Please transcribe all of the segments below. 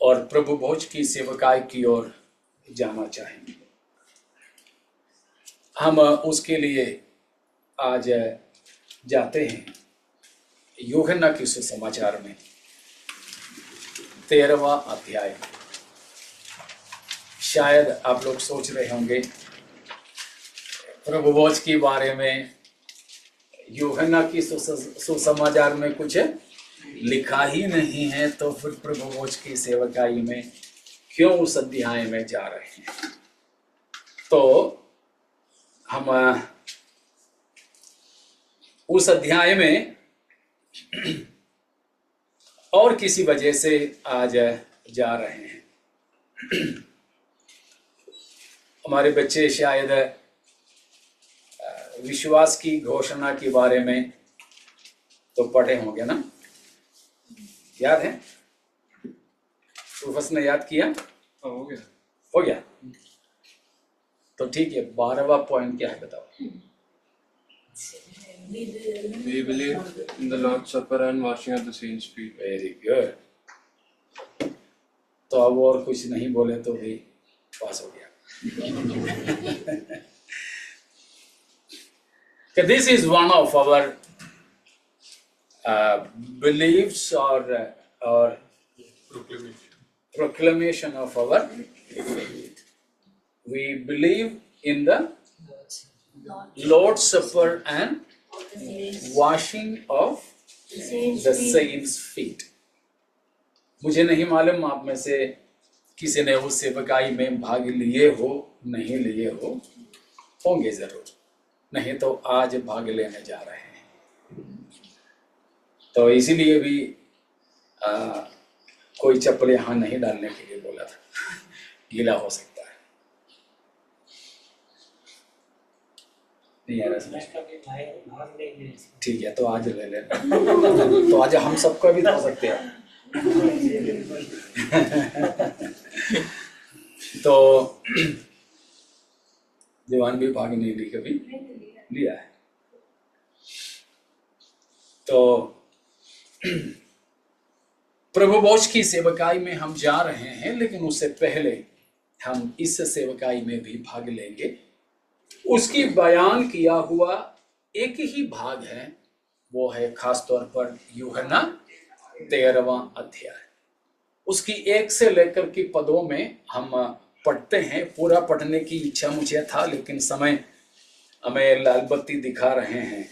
और प्रभु भोज की सेवकाई की ओर जाना चाहेंगे। हम उसके लिए आज जाते हैं यूहन्ना की सुसमाचार में 13वां अध्याय। शायद आप लोग सोच रहे होंगे प्रभु भोज के बारे में यूहन्ना की सुसमाचार में कुछ लिखा ही नहीं है, तो फिर प्रभु भोज की सेवकाई में क्यों उस अध्याय में जा रहे हैं। तो हम उस अध्याय में और किसी वजह से आज जा रहे हैं। हमारे बच्चे शायद विश्वास की घोषणा के बारे में तो पढ़े होंगे ना, याद है? प्रोफेसर ने याद किया? हो गया, हो गया। तो ठीक है, 12वां पॉइंट क्या है बताओ। We believe in the Lord's Supper and washing of the saints' feet. Very good. तो अब और कुछ नहीं बोले तो भी पास हो गया। This is one of our beliefs or proclamation of our faith. We believe in the Lord's Supper and washing of the saints' feet. मुझे नहीं मालूम आप में से किसी ने उस सेवकाई में भाग लिए हो, नहीं लिए हो, होंगे जरूर, नहीं तो आज भाग लेने जा रहे हैं। तो इसीलिए भी कोई चप्पल यहाँ नहीं डालने के लिए बोला था, गीला हो सकता है। नहीं आ रहा, ठीक है, तो आज ले लेना। तो आज हम सबका भी धो सकते हैं। तो दीवान भी भाग नहीं ली, कभी लिया है। तो प्रभु भोज की सेवकाई में हम जा रहे हैं, लेकिन उससे पहले हम इस सेवकाई में भी भाग लेंगे। उसकी बयान किया हुआ एक ही भाग है, वो है खास तौर पर यूहन्ना 13वां अध्याय। उसकी 1 से लेकर के पदों में हम पढ़ते हैं। पूरा पढ़ने की इच्छा मुझे था, लेकिन समय हमें लाल बत्ती दिखा रहे हैं,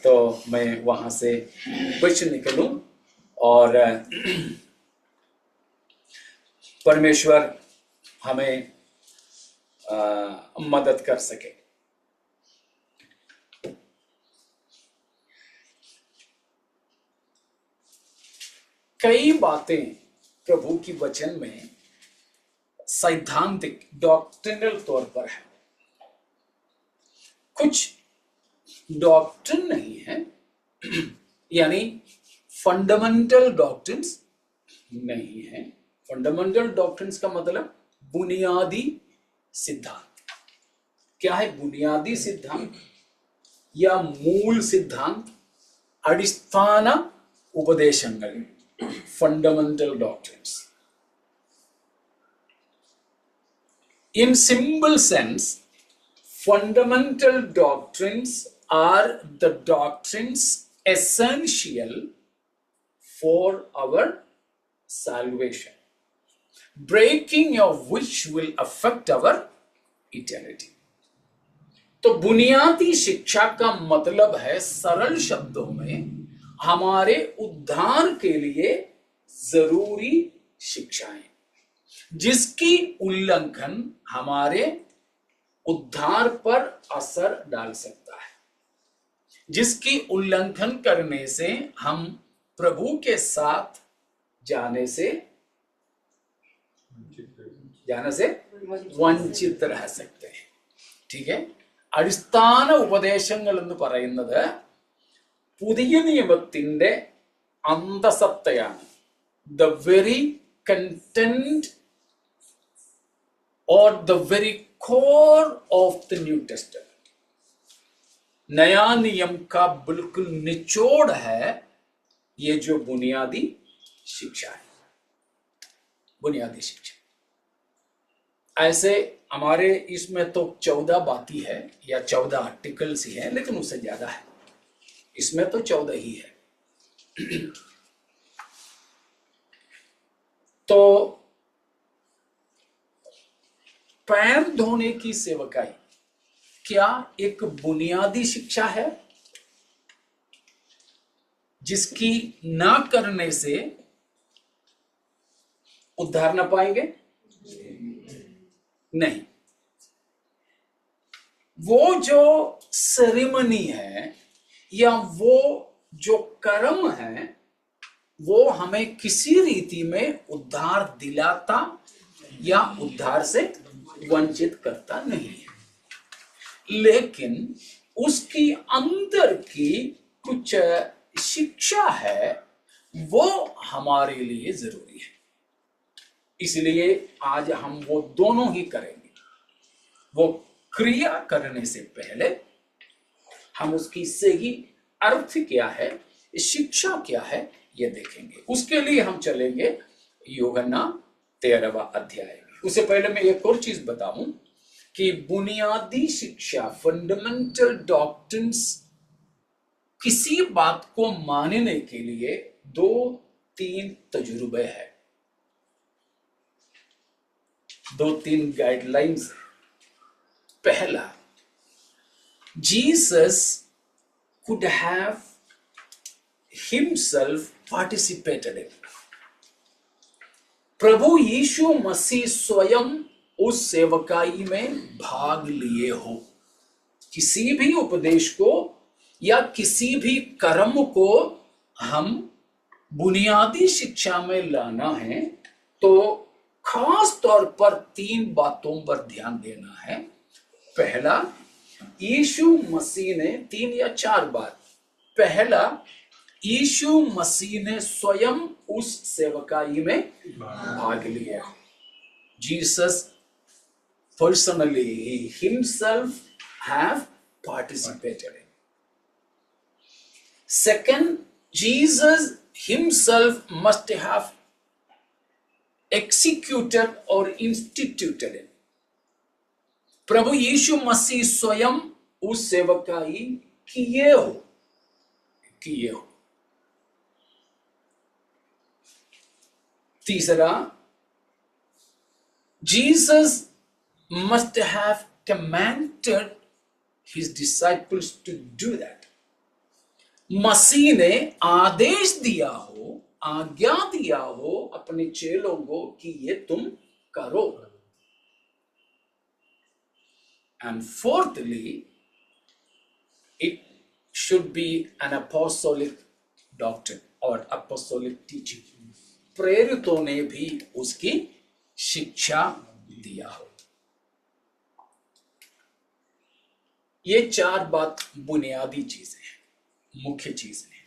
तो मैं वहां से बच निकलूं और परमेश्वर हमें मदद कर सके। कई बातें प्रभु की वचन में सैद्धांतिक डॉक्ट्रिनल तौर पर है, कुछ डॉक्ट्रिन नहीं है, यानी फंडामेंटल डॉक्ट्रिन्स नहीं है। फंडामेंटल डॉक्ट्रिन्स का मतलब बुनियादी सिद्धांत। क्या है बुनियादी सिद्धांत या मूल सिद्धांत? अडिस्थान उपदेशंगल, fundamental doctrines. In simple sense, fundamental doctrines are the doctrines essential for our salvation, breaking of which will affect our eternity. तो बुनियादी शिक्षा का मतलब है सरल शब्दों में हमारे उद्धार के लिए जरूरी शिक्षाएं, जिसकी उल्लंघन हमारे उद्धार पर असर डाल सकता है, जिसकी उल्लंघन करने से हम प्रभु के साथ जाने से വഞ്ചിत रह सकते हैं। ठीक है, അടിസ്ഥാന ഉപദേശങ്ങൾ എന്ന് പറയുന്നത് പുതിയ നിയമത്തിന്റെ അന്തസത്തയാണ്. The very content or the very core of the New Testament. नया नियम का बिल्कुल निचोड़ है ये जो बुनियादी शिक्षा है। बुनियादी शिक्षा। ऐसे हमारे इसमें तो 14 बातें है या 14 आर्टिकल्स ही है, लेकिन उससे ज्यादा है। इसमें तो 14 ही है। तो पैर धोने की सेवकाई क्या एक बुनियादी शिक्षा है जिसकी ना करने से उद्धार ना पाएंगे? नहीं। वो जो सेरेमनी है या वो जो कर्म है वो हमें किसी रीति में उद्धार दिलाता या उद्धार से वंचित करता नहीं है, लेकिन उसकी अंदर की कुछ शिक्षा है वो हमारे लिए जरूरी है। इसलिए आज हम वो दोनों ही करेंगे। वो क्रिया करने से पहले हम उसकी सही अर्थ क्या है, शिक्षा क्या है, ये देखेंगे। उसके लिए हम चलेंगे यूहन्ना 13वां अध्याय में। उससे पहले मैं एक और चीज बताऊं कि बुनियादी शिक्षा, फंडामेंटल डॉक्ट्रिन्स, किसी बात को मानने के लिए 2-3 तजुर्बे हैं, 2-3 गाइडलाइंस। पहला, Jesus could have himself participated in. प्रभु यीशु मसीह स्वयं उस सेवकाई में भाग लिए हो। किसी भी उपदेश को या किसी भी कर्म को हम बुनियादी शिक्षा में लाना है तो खास तौर पर 3 बातों पर ध्यान देना है। पहला, यीशु मसीह ने 3 या 4 बार, पहला, यीशु मसीह ने स्वयं उस सेवकाई में भाग लिया। Jesus personally himself have participated in. Second, Jesus himself must have executed or instituted it. प्रभु यीशु मसीह स्वयं उस सेवकाई किए हो। तीसरा, Jesus must have commanded his disciples to do that. मसीह ने आदेश दिया हो, आज्ञा दिया हो अपने चेलों को कि ये तुम करो। And fourthly, it should be an apostolic doctrine or apostolic teaching. प्रेरितों ने भी उसकी शिक्षा दिया हो। ये 4 बात बुनियादी चीजें हैं, मुख्य चीजें हैं।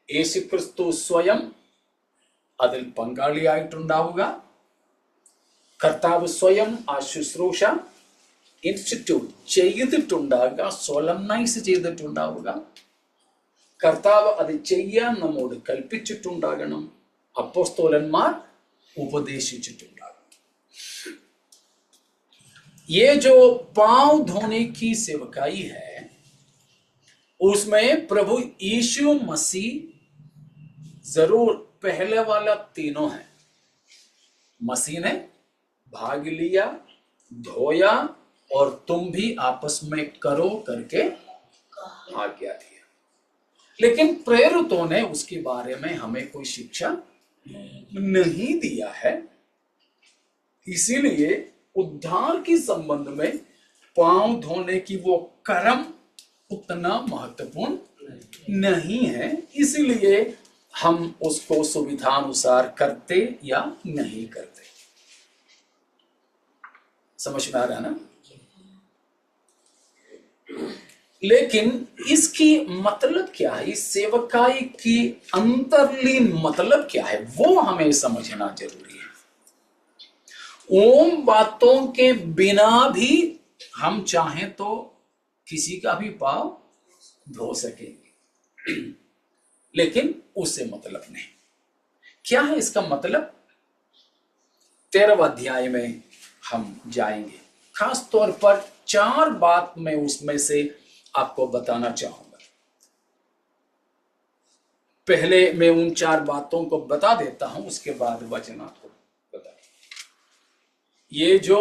യേശു ക്രിസ്തു സ്വയം അതിൽ പങ്കാളിയായിട്ടുണ്ടാവുക, കർത്താവ് സ്വയം ആ ശുശ്രൂഷ ഇൻസ്റ്റിറ്റ്യൂട്ട് ചെയ്തിട്ടുണ്ടാവുക, സോളംനൈസ് ചെയ്തിട്ടുണ്ടാവുക, കർത്താവ് അത് ചെയ്യാൻ നമ്മോട് കൽപ്പിച്ചിട്ടുണ്ടാകണം, അപ്പോസ്തലന്മാർ ഉപദേശിച്ചിട്ടുണ്ടാകണം। ये जो पांव धोने की सेवकाई है उसमें प्रभु यीशु मसीह जरूर पहले वाला तीनों है। मसीह ने भाग लिया, धोया और तुम भी आपस में करो करके आज्ञा दिया। लेकिन प्रेरितों ने उसके बारे में हमें कोई शिक्षा नहीं दिया है। इसीलिए उद्धार के संबंध में पांव धोने की वो कर्म उतना महत्वपूर्ण नहीं है, इसलिए हम उसको सुविधानुसार करते या नहीं करते। समझ में आ रहा है ना? लेकिन इसकी मतलब क्या है, इस सेवकाई की अंतर्लीन मतलब क्या है, वो हमें समझना जरूरी है। ओम बातों के बिना भी हम चाहें तो किसी का भी पाव धो सकेंगे, लेकिन उससे मतलब नहीं। क्या है इसका मतलब? 13वें अध्याय में हम जाएंगे। खास तौर पर 4 बात मैं उसमें से आपको बताना चाहूंगा। पहले मैं उन 4 बातों को बता देता हूं, उसके बाद वचन आपको बता। ये जो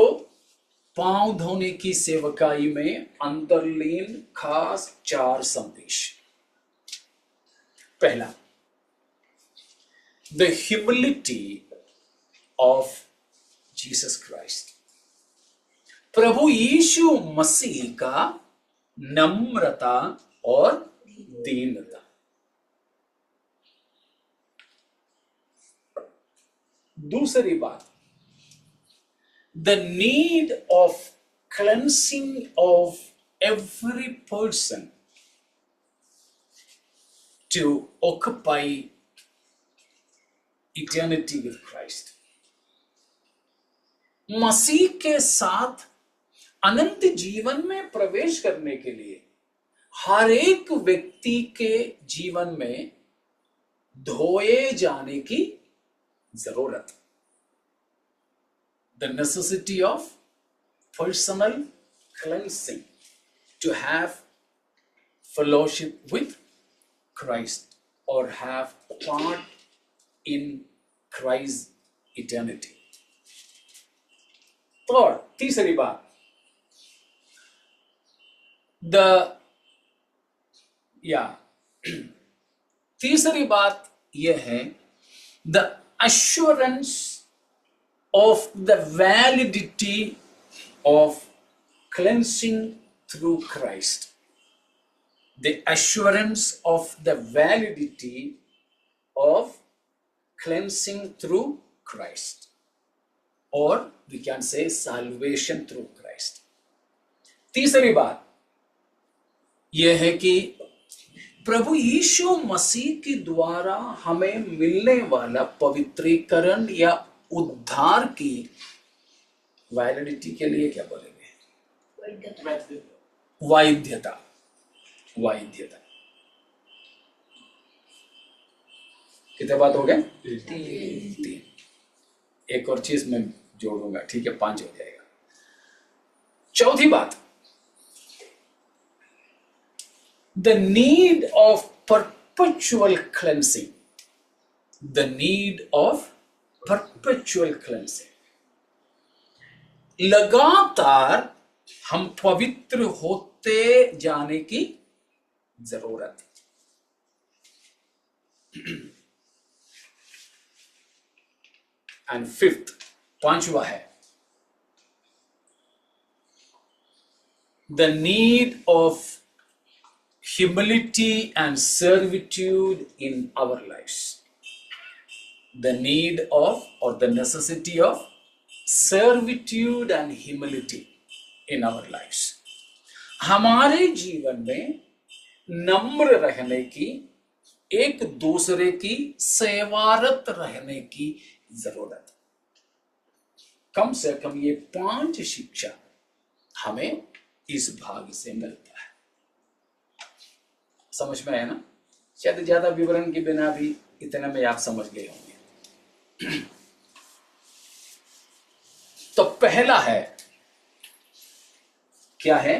पांव धोने की सेवकाई में अंतर्लीन खास 4 संदेश। पहला, the humility of Jesus Christ, प्रभु यीशु मसीह का नम्रता और दीनता। दूसरी बात, the need of cleansing of every person to occupy eternity with Christ. मसीह के साथ अनंत जीवन में प्रवेश करने के लिए हर एक व्यक्ति के जीवन में धोए जाने की जरूरत। The necessity of personal cleansing to have fellowship with Christ or have part in Christ's eternity. और तीसरी बात, तीसरी बात यह है, the assurance of the validity of cleansing through Christ. The assurance of the validity of cleansing through Christ, or we can say salvation through Christ. तीसरी बात यह है कि प्रभु यीशु मसीह के द्वारा हमें मिलने वाला पवित्रीकरण या उद्धार की वैलिडिटी के लिए क्या बोलेंगे? वैधता। कितने बात हो गए? 3। एक और चीज मैं जोड़ूंगा, ठीक है, 5 हो जाएगा। चौथी बात, the need of perpetual cleansing. The need of perpetual cleansing. लगातार हम पवित्र होते जाने की जरूरत। एंड 5th, 5वां है, the need of humility and servitude in our lives. The need of, or the necessity of, servitude and humility in our lives. हमारे जीवन में नम्र रहने की, एक दूसरे की सेवारत रहने की जरूरत। कम से कम ये 5 शिक्षा हमें इस भाग से मिलता है। समझ में आया ना? शायद ज्यादा विवरण के बिना भी इतना में आप समझ गए होंगे। तो पहला है, क्या है?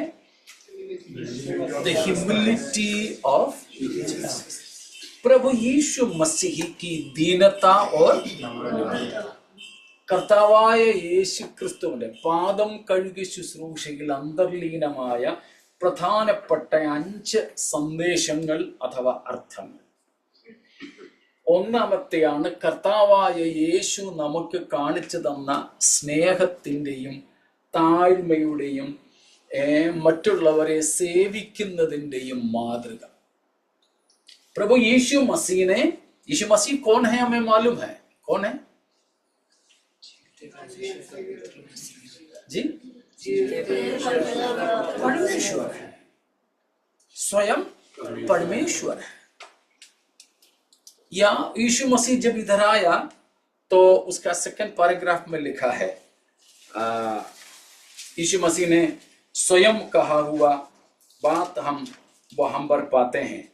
द ह्यूमिलिटी ऑफ जीसस, प्रभु यीशु मसीह की दीनता और കർത്താവായ യേശു ക്രിസ്തുവിന്റെ പാദം കഴുകി ശുശ്രൂഷയിൽ അന്തർലീനമായ പ്രധാനപ്പെട്ട 5 സന്ദേശങ്ങൾ അഥവാ അർത്ഥങ്ങൾ. ഒന്നാമത്തെയാണ് കർത്താവായ യേശു നമുക്ക് കാണിച്ചു തന്ന സ്നേഹത്തിന്റെയും താഴ്മയുടെയും മറ്റുള്ളവരെ സേവിക്കുന്നതിന്റെയും മാതൃക. प्रभु यीशु मसीह ने, यीशु मसीह कौन है हमें मालूम है? कौन है जी? परमेश्वर है, स्वयं परमेश्वर है। या यीशु मसीह जब इधर आया तो उसका 2nd पैराग्राफ में लिखा है, यीशु मसीह ने स्वयं कहा हुआ बात हम वहां पर पाते हैं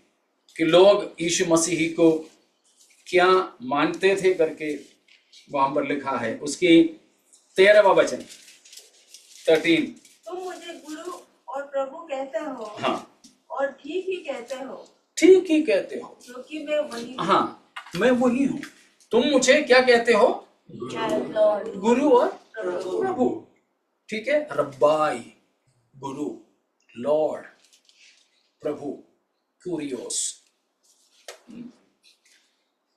कि लोग यीशु मसीह को क्या मानते थे करके वहां पर लिखा है। उसकी 13वां वचन 13। तुम मुझे गुरु और प्रभु कहते हो, हाँ, और ठीक ही कहते हो, ठीक ही कहते हो, क्योंकि मैं वही हूँ। हाँ मैं वही हूं। तुम मुझे क्या कहते हो? लॉर्ड, गुरु और प्रभु। ठीक है, रब्बाई, गुरु, लॉर्ड, प्रभु, क्यूरियोस,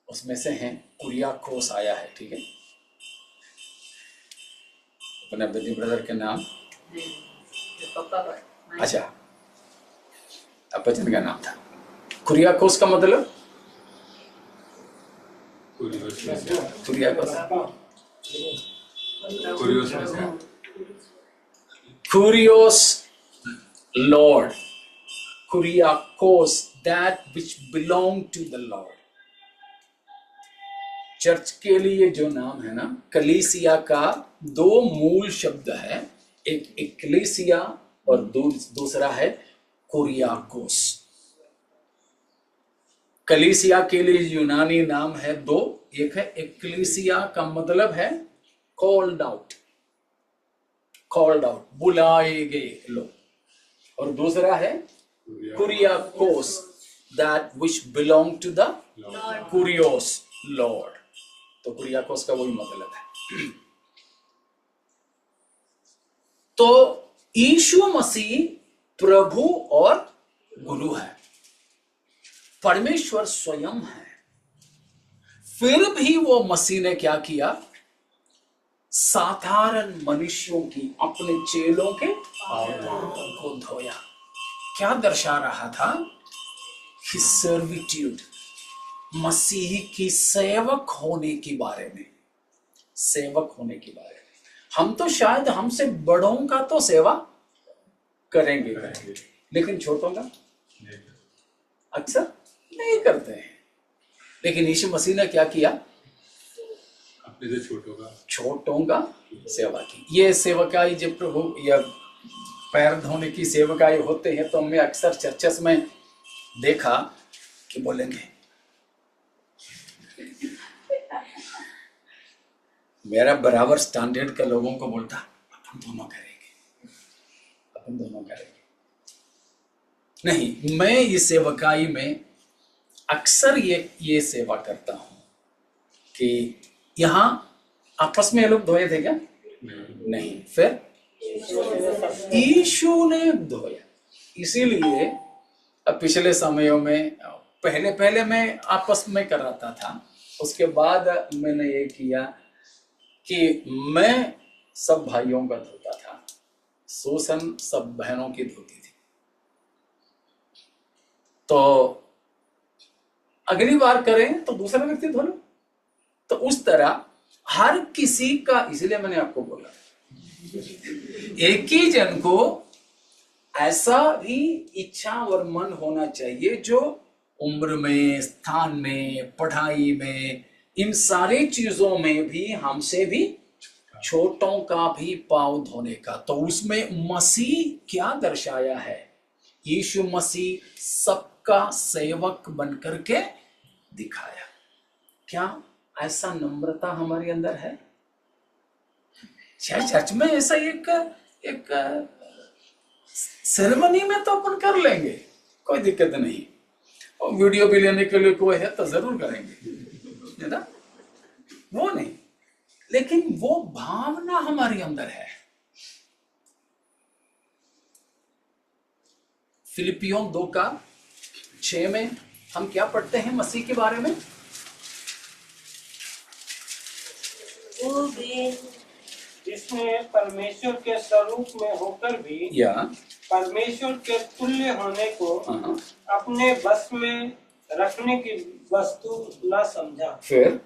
उसमें से हैं कुरियाकोस आया है। ठीक है, अपने बेदी ब्रदर के नाम, अच्छा अपचन का नाम था। कुरियाकोस का मतलब कुरियाकोस, क्यूरियोस, lord, Kuriakose, that which belong to the lord. Church के लिए जो नाम है ना, कलीसिया का दो मूल शब्द है, एक एक्लेसिया और दूसरा है कुरियाकोस। कलीसिया के लिए यूनानी नाम है दो, एक है एक्लेसिया का मतलब है कॉल्ड आउट, कॉल्ड आउट, बुलाए गए लोग, और दूसरा है kuriakos, that which belong to the kurios, Lord. तो कुरियाकोस का वही मतलब है। तो यीशु मसीह प्रभु और गुरु है, परमेश्वर स्वयं है। फिर भी वो मसीह ने क्या किया? साधारण मनुष्यों की, अपने चेलों के पापों को धोया। क्या दर्शा रहा था? His servitude, मसीह की सेवक होने के बारे में, सेवक होने के बारे में। हम तो शायद हमसे बड़ों का तो सेवा करेंगे, लेकिन छोटों का अक्सर नहीं करते हैं। लेकिन यीशु मसीह ने क्या किया? अपने से छोटों का सेवा की। ये सेवकाई जब प्रभु या पैर धोने की सेवकाई होते हैं तो हमने अक्सर चर्चस में देखा कि बोलेंगे मेरा बराबर स्टैंडर्ड का लोगों को बोलता अपन दोनों करेंगे, अपन दोनों करेंगे। नहीं, मैं इस सेवकाई में अक्सर ये सेवा करता हूं कि यहां आपस में ये लोग धोए थे क्या? नहीं, फिर यीशु ने धोया। इसीलिए अब पिछले समयों में पहले मैं आपस में कराता था, उसके बाद मैंने ये किया कि मैं सब भाइयों का धोता था, सूसन सब बहनों की धोती थी। तो अगली बार करें तो दूसरा व्यक्ति धो लो। तो उस तरह हर किसी का, इसलिए मैंने आपको बोला एक ही जन को ऐसा भी इच्छा और मन होना चाहिए जो उम्र में, स्थान में, पढ़ाई में, इन सारी चीजों में भी हमसे भी छोटों का भी पांव धोने का। तो उसमें मसीह क्या दर्शाया है? यीशु मसीह सबका सेवक बनकर के दिखाया। क्या ऐसा नम्रता हमारे अंदर है? चर्च में ऐसा एक सेरेमनी में तो अपन कर लेंगे, कोई दिक्कत नहीं, और वीडियो भी लेने के लिए कोई है तो जरूर करेंगे, है ना? वो नहीं, लेकिन वो भावना हमारे अंदर है। फिलिपियों 2:6 में हम क्या पढ़ते हैं मसीह के बारे में? वो भी जिसने परमेश्वर के स्वरूप में होकर भी या परमेश्वर के तुल्य होने को अपने बस में रखने की वस्तु न समझा, फिर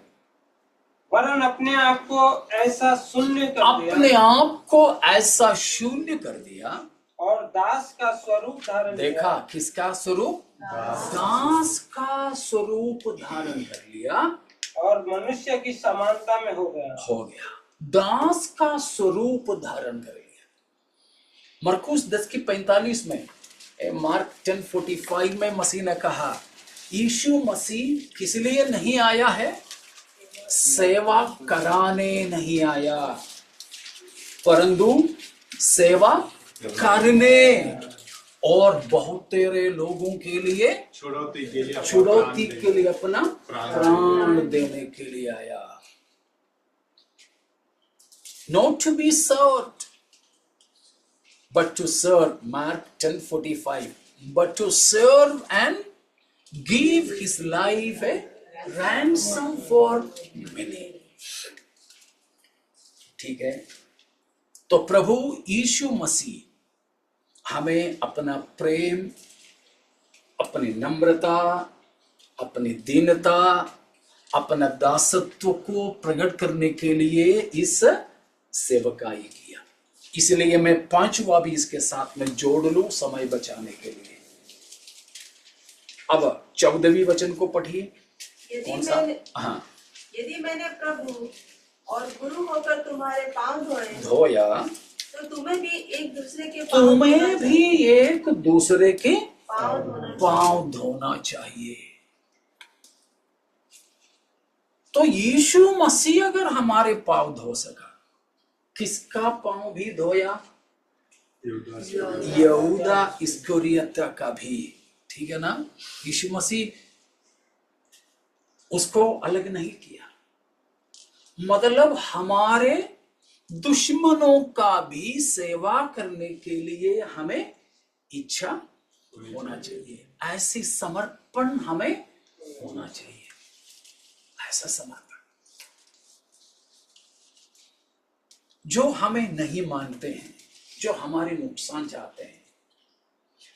वरन अपने आप को ऐसा शून्य कर दिया, अपने आप को ऐसा शून्य कर दिया और दास का स्वरूप धारण देखा किया। किसका स्वरूप? दास का स्वरूप धारण कर लिया और मनुष्य की समानता में हो गया। दास का स्वरूप धारण कर लिया। मरकुस 10:45 में, मार्क 10:45 में मसीह ने कहा यीशु मसीह किस लिए नहीं आया है? सेवा कराने नहीं आया, परंतु सेवा करने और बहुत तेरे लोगों के लिए छुड़ौती के लिए छुड़ौती के लिए अपना प्राण देने के लिए आया। Not to be served, but to serve. Mark 10:45. But to serve and give his life a ransom for many. ठीक है, तो प्रभु यीशु मसीह हमें अपना प्रेम, अपनी नम्रता, अपनी दीनता, अपना दासत्व को प्रकट करने के लिए इस सेवकाई किया। इसलिए मैं 5वां भी इसके साथ में जोड़ लूं समय बचाने के लिए। अब 14वीं वचन को पढ़िए। कौन सा? हाँ, यदि मैंने प्रभु और गुरु होकर तुम्हारे पांव धोया तो तुम्हें भी एक दूसरे के पांव धोना चाहिए। तो यीशु मसीह अगर हमारे पांव धो सका, किसका पांव भी धोया? यहूदा इस्करियोती का भी। ठीक है ना? यीशु मसीह उसको अलग नहीं किया। मतलब हमारे दुश्मनों का भी सेवा करने के लिए हमें इच्छा होना चाहिए। ऐसी समर्पण हमें होना चाहिए, ऐसा समर्पण। जो हमें नहीं मानते हैं, जो हमारे नुकसान चाहते हैं,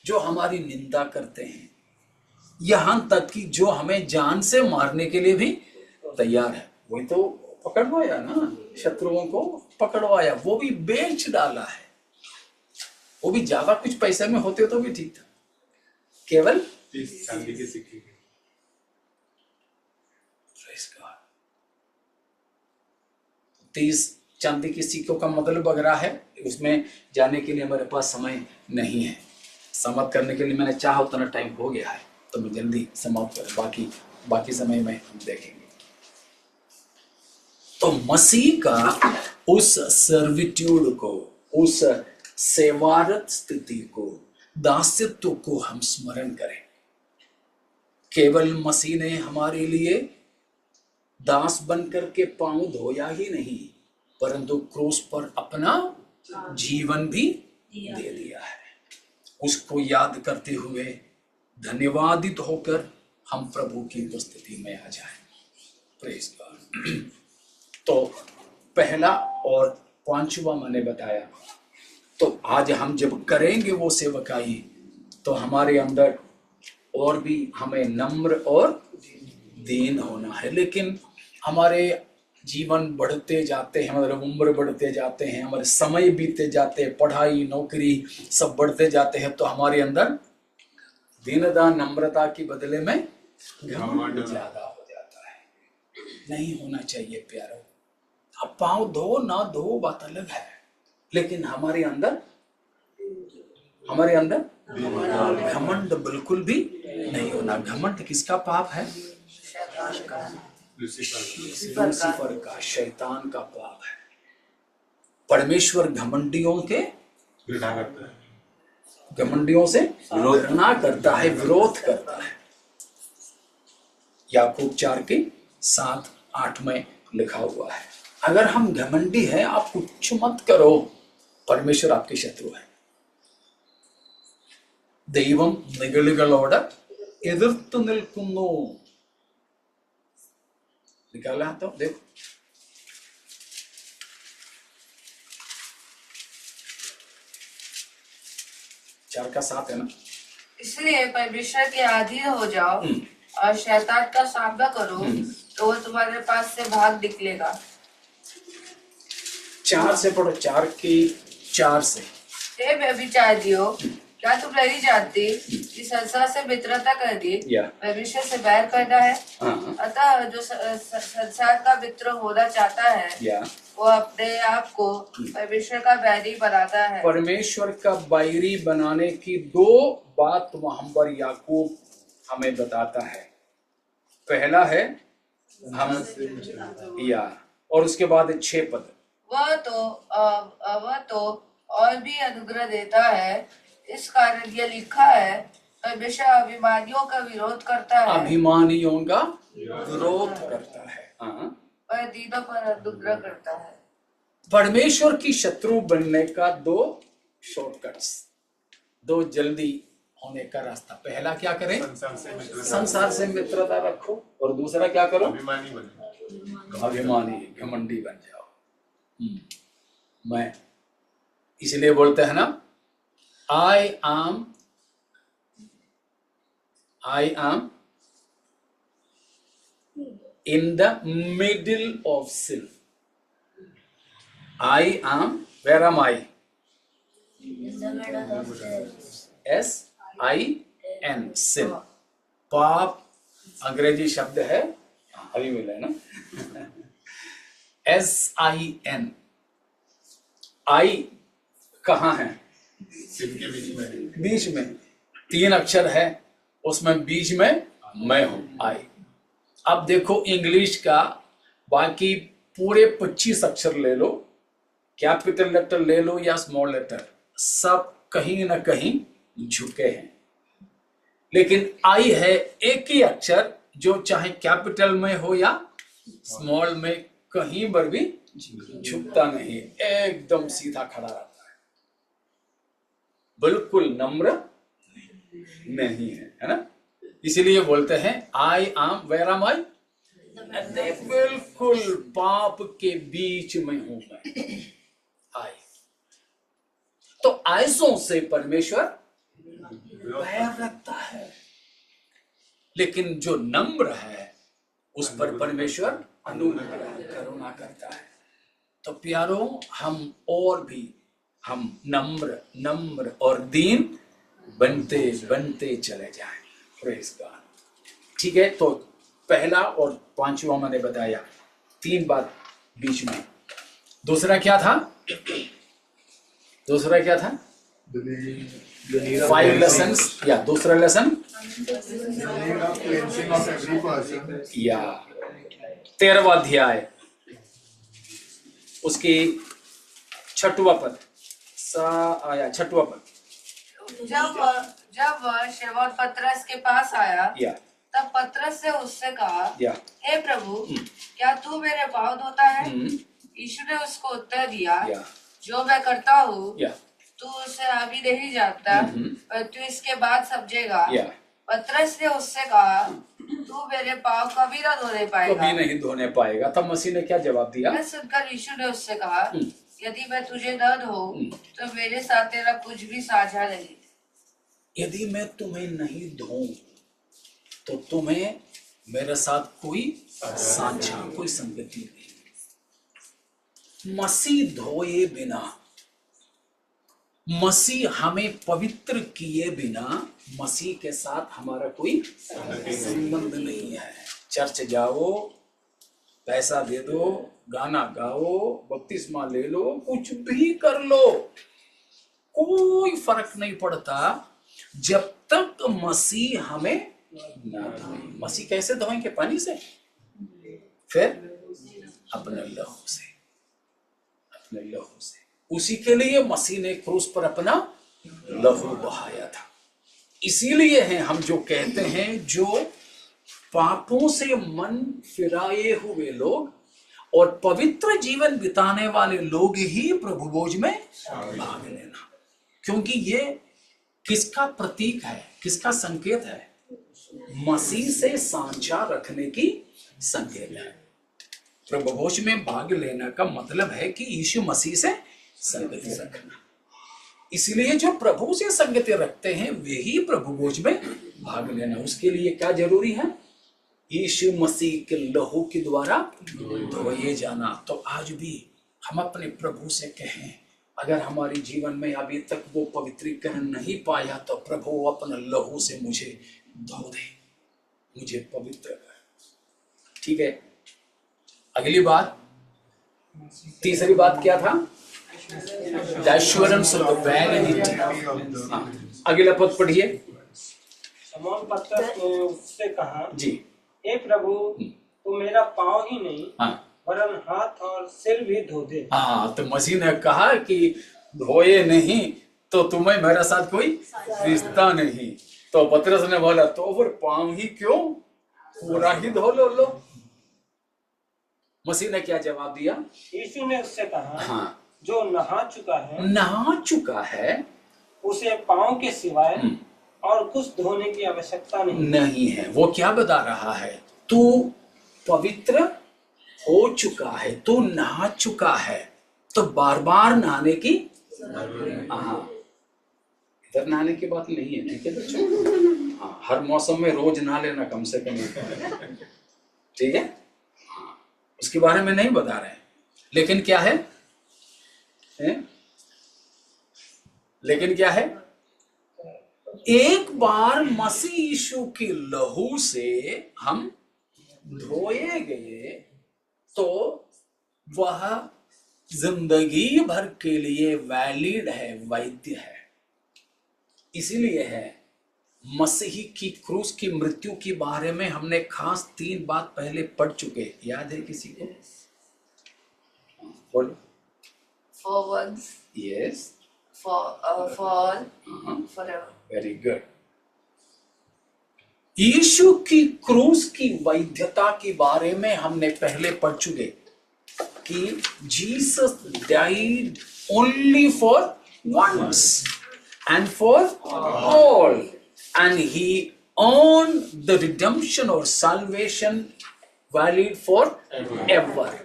जो हमारी निंदा करते हैं, यहां तक कि जो हमें जान से मारने के लिए भी तैयार है, वही तो पकड़वाया ना, शत्रुओं को पकड़वाया, वो भी बेच डाला है। वो भी ज्यादा कुछ पैसे में होते तो भी ठीक था, केवल 30 चांदी के सिक्के। 30 चांदी के सिक्कों का मतलब वगैरह है, उसमें जाने के लिए हमारे पास समय नहीं है। समाप्त करने के लिए मैंने चाहा उतना टाइम हो गया है, तो मैं जल्दी समाप्त करूं, बाकी समय में हम देखेंगे। तो मसीह का उस सर्विट्यूड को, उस सेवारत स्थिति को, दासत्व को हम स्मरण करें। केवल मसीह ने हमारे लिए दास बनकर के पांव धोया ही नहीं, परंतु क्रूस पर अपना जीवन भी दे दिया है। उसको याद करते हुए धन्यवादित होकर हम प्रभु की उपस्थिति में आ जाएं। Praise God. तो पहला और 5वां मैंने बताया। तो आज हम जब करेंगे वो सेवकाई, तो हमारे अंदर और भी हमें नम्र और दीन होना है। लेकिन हमारे जीवन बढ़ते जाते हैं, मतलब उम्र बढ़ते जाते हैं, हमारे समय बीतते जाते हैं, पढ़ाई नौकरी सब बढ़ते जाते हैं, तो हमारे अंदर दीनता नम्रता के बदले में घमंड ज्यादा हो जाता है। नहीं होना चाहिए प्यारो। अब पाँव धो ना धो बात अलग है, लेकिन हमारे अंदर घमंड बिल्कुल भी नहीं होना। घमंड किसका पाप है? लूसीफर का, शैतान का पाप है। परमेश्वर घमंडियों से घृणा करता है, विरोध करता है। याकूब 4:7-8 में लिखा हुआ है, अगर हम घमंडी हैं, आप कुछ मत करो, परमेश्वर आपके शत्रु है। ദൈവം നിഗളികളോട് എതിർത്തു നിൽക്കുന്നു। निकाला तो देखो, चार का 7 है ना। इसलिए परमेश्वर के अधीन हो जाओ और शैतान का सामना करो, तो वो तुम्हारे पास से भाग निकलेगा। 4 से पढ़ो, 4 से। हे व्यभिचारियों, क्या तुम नहीं जानती कि संसार से मित्रता करनी परमेश्वर से बैर करना है? अतः जो संसार का मित्र होना चाहता है, वो अपने आप को परमेश्वर का बैरी बनाता है। परमेश्वर का बैरी बनाने की 2 बात वहां पर याकूब हमें बताता है। पहला है हम, और उसके बाद 6 पद, वह तो और भी अनुग्रह देता है। इस कारण यह लिखा है, परमेश्वर अभिमानियों का विरोध करता है, अभिमानियों का विरोध करता है, हाँ, पर दीनों पर अनुग्रह करता है। परमेश्वर की शत्रु बनने का दो शॉर्टकट्स, दो जल्दी होने का रास्ता। पहला क्या करें? संसार से मित्रता रखो, और दूसरा क्या करो? अभिमानी बने, अभिमानी घमंडी बन जाओ। मैं इसलिए बोलते हैं ना, I am in the middle of sin. I am, where am I? S-I-N, sin. पाप अंग्रेजी शब्द है, अभी मिला है ना, S-I-N। I कहाँ है? इनके बीच में, बीच में 3 अक्षर है, उसमें बीच में मैं हूं, I। अब देखो इंग्लिश का बाकी पूरे 25 अक्षर ले लो, कैपिटल लेटर ले लो या स्मॉल लेटर, सब कहीं ना कहीं झुके हैं। लेकिन आई है एक ही अक्षर जो चाहे कैपिटल में हो या स्मॉल में, कहीं पर भी झुकता नहीं, एकदम सीधा खड़ा रहता है, बिल्कुल नम्र नहीं है ना। इसीलिए बोलते हैं आई एम, वेयर एम आई? बिल्कुल पाप के बीच में हूं मैं, आई। तो ऐसों से परमेश्वर बैर रखता है, लेकिन जो नम्र है उस पर परमेश्वर अनुग्रह करुणा करता है। तो प्यारों, हम नम्र और दीन बनते बनते चले जाएं। Praise God. ठीक है, तो पहला और 5वां मैंने बताया, 3 बात बीच में। दूसरा क्या था? 5 लेसन्स, या दूसरा लेसन या 13वां अध्याय, उसकी 6वां पद, 6वां पद। जब वह शमौन पतरस के पास आया, या तब पतरस ने उससे कहा, या हे प्रभु, क्या तू मेरे पाँव धोता है? यीशु ने उसको उत्तर दिया, या जो मैं करता हूँ या तू उसे अभी नहीं जानता, पर तू इसके बाद समझेगा। या पतरस ने उससे कहा, तू मेरे पाँव कभी ना धोने पाएगा। कभी नहीं धोने पाएगा। तब मसीह ने क्या जवाब दिया? यह सुनकर यीशु ने उससे कहा, यदि मैं तुझे न धोऊं तो मेरे साथ तेरा कुछ भी साझा नहीं। यदि मैं तुम्हें नहीं धोऊं तो तुम्हें मेरे साथ कोई साझा, कोई संगति नहीं। मसीह धोए बिना, मसीह हमें पवित्र किए बिना, मसीह के साथ हमारा कोई संबंध नहीं है। चर्च जाओ, पैसा दे दो, गाना गाओ, बपतिस्मा ले लो, कुछ भी कर लो, कोई फर्क नहीं पड़ता जब तक मसीह हमें ना धोए। मसीह कैसे धोएंगे? पानी से, फिर अपने लहू से, अपने लहू से। उसी के लिए मसीह ने क्रूस पर अपना लहू बहाया था। इसीलिए है हम जो कहते हैं, जो पापों से मन फिराए हुए लोग और पवित्र जीवन बिताने वाले लोग ही प्रभु भोज में भाग लेना। क्योंकि ये किसका प्रतीक है, किसका संकेत है? मसीह से सांझा रखने की संकेत है। प्रभु भोज में भाग लेना का मतलब है कि यीशु मसीह से संगति रखना। इसलिए जो प्रभु से संगति रखते हैं वे ही प्रभु भोज में भाग लेना। उसके लिए क्या जरूरी है? यीशु मसीह के लहू के द्वारा धोए जाना। तो आज भी हम अपने प्रभु से कहें, अगर हमारे जीवन में अभी तक वो पवित्रीकरण नहीं पाया तो प्रभु अपने लहू से मुझे धो दे, मुझे पवित्र कर। ठीक है, अगली बात, तीसरी बात क्या था? The assurance of the validity। अगला पद पढ़िए। शमौन पतरस ने उससे कहा, जी, हे प्रभु, तू मेरा पाँव ही नहीं वरन हाथ और और सिर भी धो दे। हाँ, तो मसीह ने कहा कि धोए नहीं तो तुम्हें मेरे साथ कोई रिश्ता नहीं। तो पतरस ने बोला तो फिर पांव ही क्यों, पूरा ही धो लो। मसीह ने क्या जवाब दिया? यीशु ने उससे कहा, हाँ, जो नहा चुका है उसे पांव के सिवाय और कुछ धोने की आवश्यकता नहीं है। वो क्या बता रहा है? तू पवित्र हो चुका है, तू नहा चुका है, तो बार बार नहाने की, हाँ, इधर नहाने की बात नहीं है, ठीक है बच्चों? हाँ, हर मौसम में रोज नहा लेना कम से कम, ठीक है? हाँ, उसके बारे में नहीं बता रहे, लेकिन क्या है? लेकिन क्या है? एक बार मसीह यीशु की लहू से हम धोए गए तो वह जिंदगी भर के लिए वैलिड है, वैध है। इसीलिए है मसीह की क्रूस की मृत्यु के बारे में हमने खास 3 बात पहले पढ़ चुके, याद है किसी को? बोलो। For once, Yes. for all, forever. Very good. यीशु की क्रूस की वैधता के बारे में हमने पहले पढ़ चुके कि Jesus died only for once and for all and he earn the redemption और salvation valid for ever.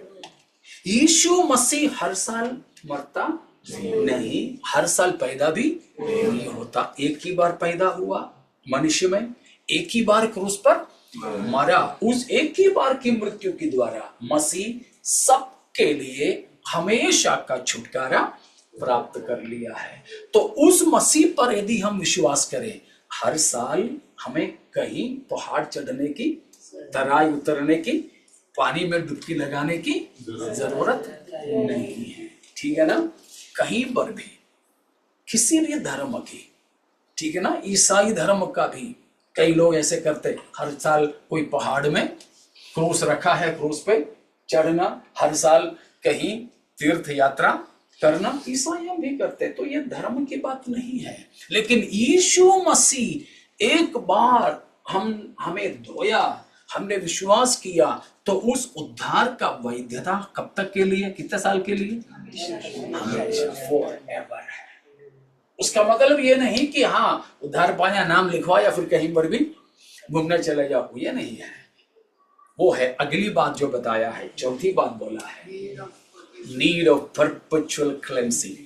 Yishu Masih हर साल मरता नहीं, हर साल पैदा भी नहीं होता। एक ही बार पैदा हुआ मनुष्य में, एक ही बार क्रूस पर मरा। उस एक ही बार की मृत्यु के द्वारा मसीह सबके लिए हमेशा का छुटकारा प्राप्त कर लिया है। तो उस मसीह पर यदि हम विश्वास करें, हर साल हमें कहीं पहाड़ चढ़ने की, तराई उतरने की, पानी में डुबकी लगाने की जरूरत नहीं है, ठीक है ना? कहीं पर भी किसी भी धर्म की, ठीक है ना, ईसाई धर्म का भी कई लोग ऐसे करते, हर साल कोई पहाड़ में क्रूस रखा है, क्रूस पे चढ़ना, हर साल कहीं तीर्थ यात्रा करना, ईसाई भी करते। तो ये धर्म की बात नहीं है, लेकिन यीशु मसीह एक बार हमें धोया, हमने विश्वास किया, तो उस उद्धार का वैधता कब तक के लिए, कितने साल के लिए? फॉरएवर है। उसका मतलब ये नहीं कि हाँ उद्धार पाया, नाम लिखवाया, फिर कहीं पर भी घूमने चले जाओ, ये नहीं है। वो है अगली बात जो बताया है, चौथी बात बोला है, नीड ऑफ परपेचुअल क्लेंसिंग।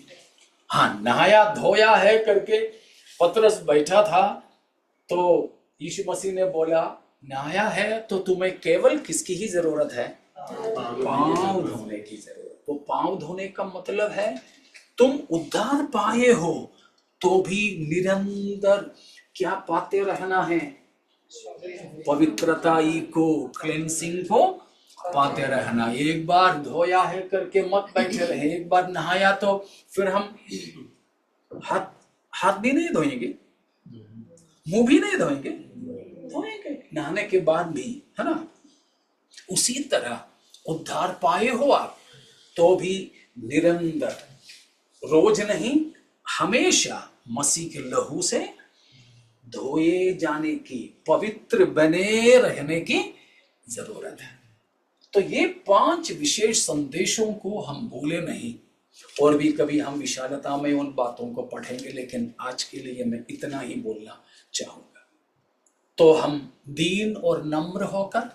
हाँ, नहाया धोया है करके पतरस बैठा था, तो यीशु मसीह ने बोला नहाया है तो तुम्हें केवल किसकी ही जरूरत है? पांव धोने की जरूरत। वो पांव धोने का मतलब है तुम उद्धार पाए हो तो भी निरंतर क्या पाते रहना है? पवित्रता को, क्लेंसिंग को पाते रहना। एक बार धोया है करके मत बैठे रहे। एक बार नहाया तो फिर हम हाथ भी नहीं धोएंगे, मुंह भी नहीं धोएंगे, धोएंगे नहाने के बाद भी, है ना? उसी तरह उद्धार पाए हो आप तो भी निरंतर, रोज नहीं, हमेशा मसीह के लहू से धोए जाने की, पवित्र बने रहने की जरूरत है। तो ये 5 विशेष संदेशों को हम भूले नहीं, और भी कभी हम विशालता में उन बातों को पढ़ेंगे, लेकिन आज के लिए मैं इतना ही बोलना चाहूंगा। तो हम दीन और नम्र होकर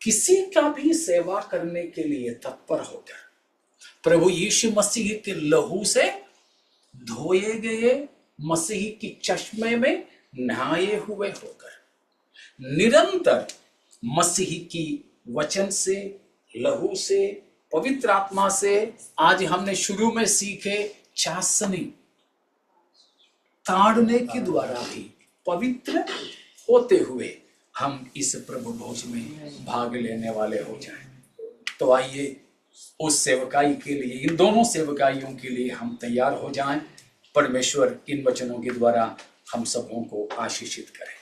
किसी का भी सेवा करने के लिए तत्पर होकर प्रभु यीशु मसीह के लहू से धोए गए, मसीह की चश्मे में नहाए हुए होकर निरंतर मसीह की वचन से, लहू से, पवित्र आत्मा से, आज हमने शुरू में सीखे चासनी ताड़ने के द्वारा भी पवित्र होते हुए हम इस प्रभु भोज में भाग लेने वाले हो जाएं। तो आइए उस सेवकाई के लिए, इन दोनों सेवकाइयों के लिए हम तैयार हो जाएं। परमेश्वर इन वचनों के द्वारा हम सबों को आशीषित करें।